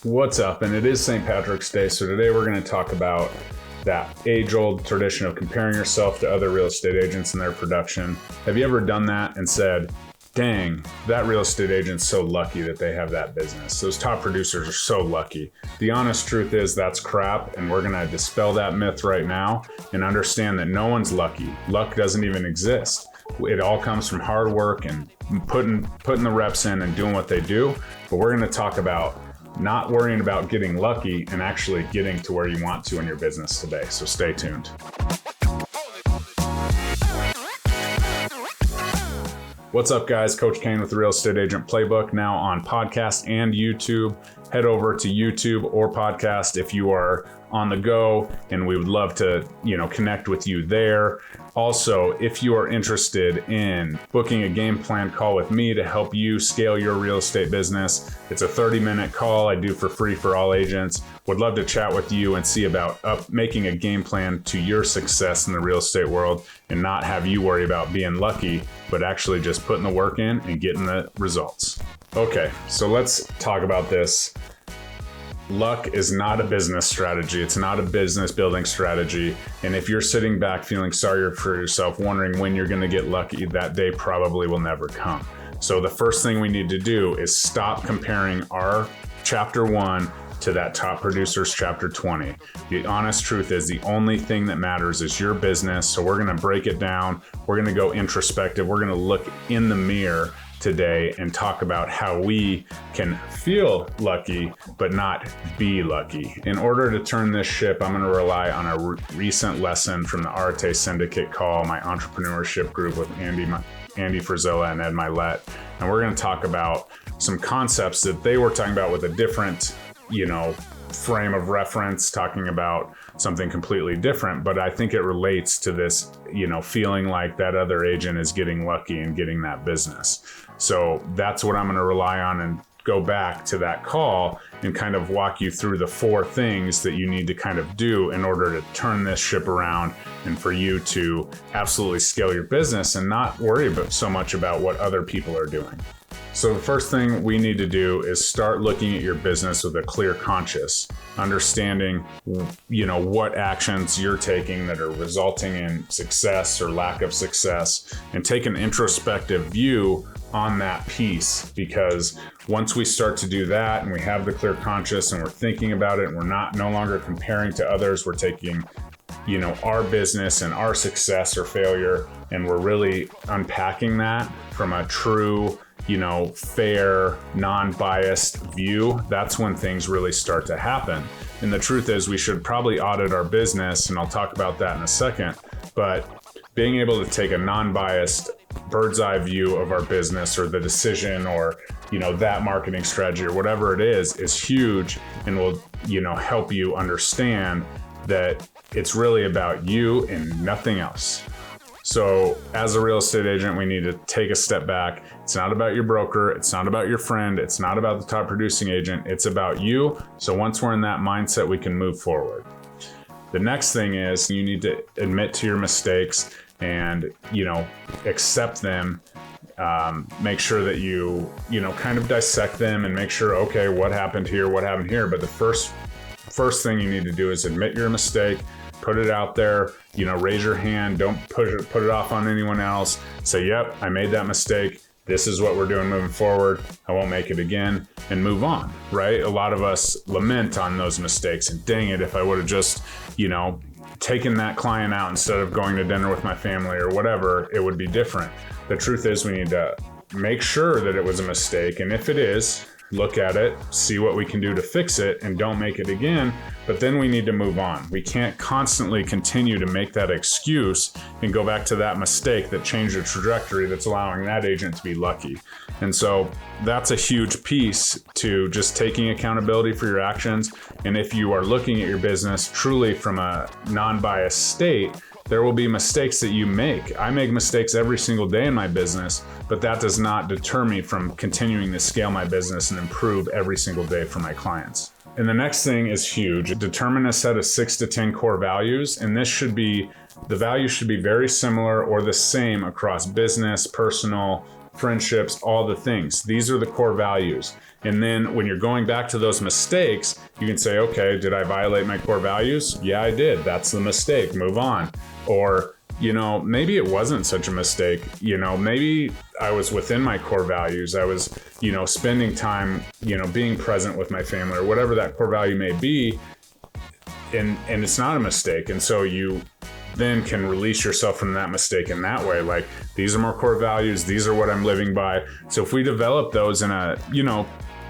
What's up? And it is St. Patrick's Day, so today we're going to talk about that age-old tradition of comparing yourself to other real estate agents and their production. Have you ever done that and said, dang, that real estate agent's so lucky that they have that business. Those top producers are so lucky. The honest truth is that's crap, and we're going to dispel that myth right now and understand that no one's lucky. Luck doesn't even exist. It all comes from hard work and putting the reps in and doing what they do. But we're going to talk about not worrying about getting lucky and actually getting to where you want to in your business today. So stay tuned. What's up, guys? Coach Kane with the Real Estate Agent Playbook, now on podcast and YouTube. Head over to YouTube or podcast if you are on the go, and we would love to, connect with you there. Also, if you are interested in booking a game plan call with me to help you scale your real estate business, it's a 30-minute call I do for free for all agents. Would love to chat with you and see about making a game plan to your success in the real estate world and not have you worry about being lucky, but actually just putting the work in and getting the results. Okay, so let's talk about this. Luck is not a business strategy. It's not a business building strategy. And if you're sitting back feeling sorry for yourself, wondering when you're going to get lucky, that day probably will never come. So the first thing we need to do is stop comparing our chapter 1 to that top producer's chapter 20. The honest truth is the only thing that matters is your business. So we're going to break it down. We're going to go introspective. We're going to look in the mirror today and talk about how we can feel lucky but not be lucky. In order to turn this ship, I'm going to rely on a recent lesson from the Arte Syndicate call, my entrepreneurship group with Andy Frizella and Ed Milet. And we're going to talk about some concepts that they were talking about with a different, frame of reference, talking about something completely different. But I think it relates to this, feeling like that other agent is getting lucky and getting that business. So that's what I'm going to rely on and go back to that call and kind of walk you through the 4 things that you need to kind of do in order to turn this ship around and for you to absolutely scale your business and not worry so much about what other people are doing. So the first thing we need to do is start looking at your business with a clear conscience, understanding, what actions you're taking that are resulting in success or lack of success, and take an introspective view on that piece. Because once we start to do that and we have the clear conscience and we're thinking about it and we're no longer comparing to others, we're taking our business and our success or failure, and we're really unpacking that from a true, fair, non-biased view, that's when things really start to happen. And the truth is we should probably audit our business, and I'll talk about that in a second, but being able to take a non-biased bird's eye view of our business or the decision or, that marketing strategy or whatever it is huge and will, help you understand that it's really about you and nothing else. So as a real estate agent, we need to take a step back. It's not about your broker. It's not about your friend. It's not about the top producing agent. It's about you. So once we're in that mindset, we can move forward. The next thing is you need to admit to your mistakes and, accept them. Make sure that you, kind of dissect them and make sure, okay, what happened here? But the first thing you need to do is admit your mistake. Put it out there, raise your hand. Don't put it off on anyone else. Say, yep, I made that mistake. This is what we're doing moving forward. I won't make it again, and move on, right? A lot of us lament on those mistakes and dang it, if I would have just, taken that client out instead of going to dinner with my family or whatever, it would be different. The truth is we need to make sure that it was a mistake. And if it is, look at it, see what we can do to fix it, and don't make it again. But then we need to move on. We can't constantly continue to make that excuse and go back to that mistake that changed the trajectory that's allowing that agent to be lucky. And so that's a huge piece to just taking accountability for your actions. And if you are looking at your business truly from a non-biased state, there will be mistakes that you make. I make mistakes every single day in my business, but that does not deter me from continuing to scale my business and improve every single day for my clients. And the next thing is huge. Determine a set of 6 to 10 core values. And the values should be very similar or the same across business, personal, friendships, all the things. These are the core values. And then when you're going back to those mistakes, you can say, okay, did I violate my core values? Yeah, I did. That's the mistake. Move on. Or, maybe it wasn't such a mistake. Maybe I was within my core values. I was, spending time, being present with my family or whatever that core value may be. And it's not a mistake. And so you then can release yourself from that mistake in that way. Like, these are my core values. These are what I'm living by. So if we develop those in a,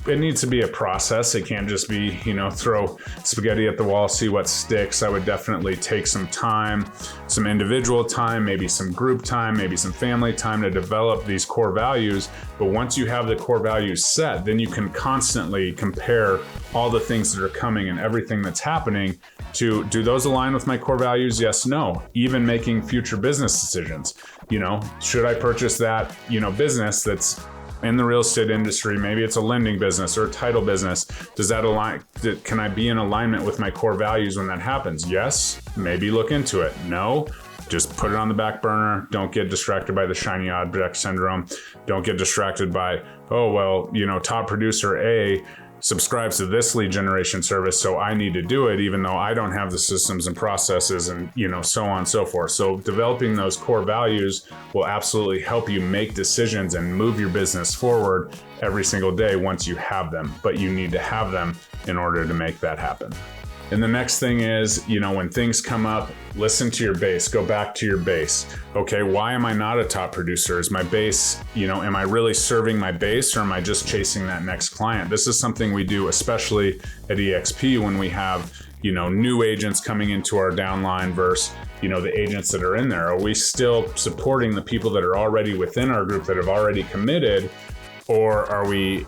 it needs to be a process. It can't just be, throw spaghetti at the wall, see what sticks. I would definitely take some time, some individual time, maybe some group time, maybe some family time to develop these core values. But once you have the core values set, then you can constantly compare all the things that are coming and everything that's happening to, do those align with my core values? Yes, no. Even making future business decisions. Should I purchase that, business that's in the real estate industry? Maybe it's a lending business or a title business. Does that align? Can I be in alignment with my core values when that happens? Yes. Maybe look into it. No. Just put it on the back burner. Don't get distracted by the shiny object syndrome. Don't get distracted by, top producer A subscribes to this lead generation service, so I need to do it, even though I don't have the systems and processes and, so on and so forth. So developing those core values will absolutely help you make decisions and move your business forward every single day once you have them, but you need to have them in order to make that happen. And the next thing is, when things come up, listen to your base, go back to your base. Okay, why am I not a top producer? Is my base, am I really serving my base, or am I just chasing that next client? This is something we do, especially at EXP, when we have, new agents coming into our downline versus, the agents that are in there. Are we still supporting the people that are already within our group that have already committed? Or are we,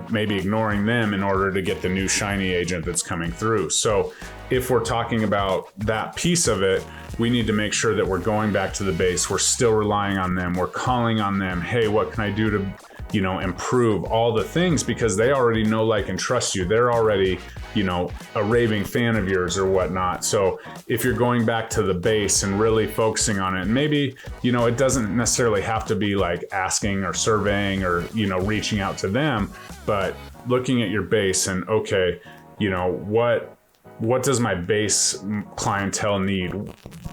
maybe ignoring them in order to get the new shiny agent that's coming through? So if we're talking about that piece of it, we need to make sure that we're going back to the base. We're still relying on them. We're calling on them. Hey, what can I do to, improve all the things? Because they already know, like, and trust you. They're already, a raving fan of yours or whatnot. So if you're going back to the base and really focusing on it, and maybe, it doesn't necessarily have to be like asking or surveying or, reaching out to them, but looking at your base and, okay, what does my base clientele need?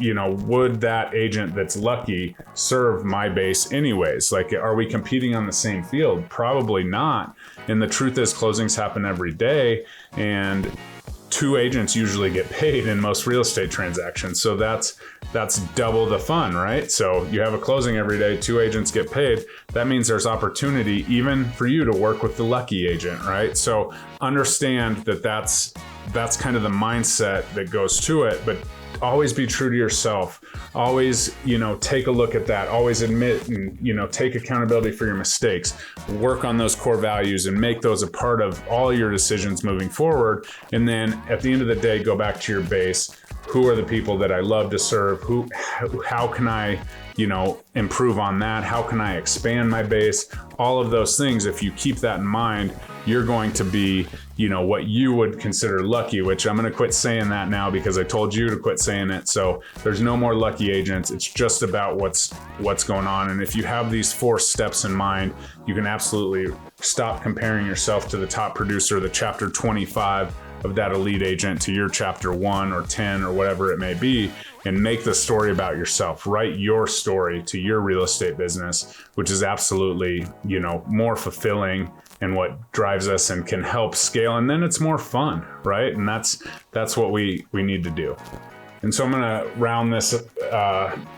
Would that agent that's lucky serve my base anyways? Like, are we competing on the same field? Probably not. And the truth is, closings happen every day, and 2 agents usually get paid in most real estate transactions. So that's double the fun, right? So you have a closing every day, 2 agents get paid. That means there's opportunity even for you to work with the lucky agent, right? So understand that that's kind of the mindset that goes to it, but always be true to yourself. Always, take a look at that. Always admit and, take accountability for your mistakes. Work on those core values and make those a part of all your decisions moving forward. And then at the end of the day, go back to your base. Who are the people that I love to serve? How can I, improve on that? How can I expand my base? All of those things, if you keep that in mind, you're going to be, what you would consider lucky, which I'm going to quit saying that now because I told you to quit saying it. So there's no more lucky agents. It's just about what's going on. And if you have these 4 steps in mind, you can absolutely stop comparing yourself to the top producer, the chapter 25 of that elite agent, to your chapter 1 or 10 or whatever it may be, and make the story about yourself. Write your story to your real estate business, which is absolutely, more fulfilling and what drives us and can help scale. And then it's more fun, right? And that's what we need to do. And so I'm going to round this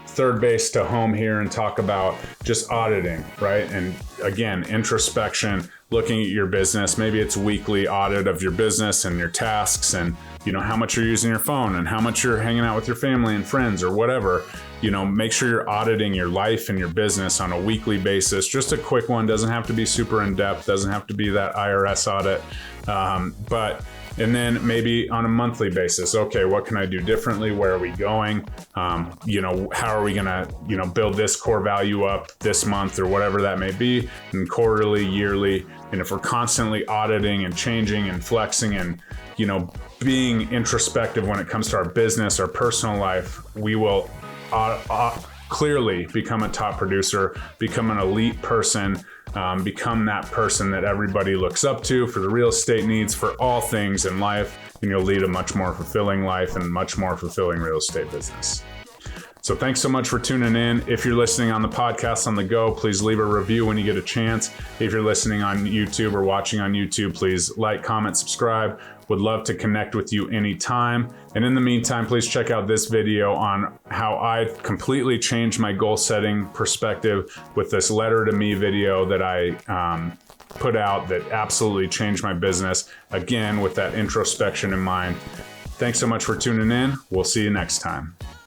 third base to home here and talk about just auditing, right? And again, introspection, looking at your business. Maybe it's a weekly audit of your business and your tasks, and how much you're using your phone and how much you're hanging out with your family and friends or whatever. Make sure you're auditing your life and your business on a weekly basis. Just a quick one, doesn't have to be super in depth, doesn't have to be that IRS audit, and then maybe on a monthly basis, okay, what can I do differently? Where are we going? How are we gonna, build this core value up this month or whatever that may be, and quarterly, yearly. And if we're constantly auditing and changing and flexing and, being introspective when it comes to our business, our personal life, we will clearly become a top producer, become an elite person, become that person that everybody looks up to for the real estate needs, for all things in life, and you'll lead a much more fulfilling life and much more fulfilling real estate business. So thanks so much for tuning in. If you're listening on the podcast on the go, please leave a review when you get a chance. If you're listening on YouTube or watching on YouTube, please like, comment, subscribe. Would love to connect with you anytime. And in the meantime, please check out this video on how I completely changed my goal setting perspective with this letter to me video that I put out that absolutely changed my business. Again, with that introspection in mind. Thanks so much for tuning in. We'll see you next time.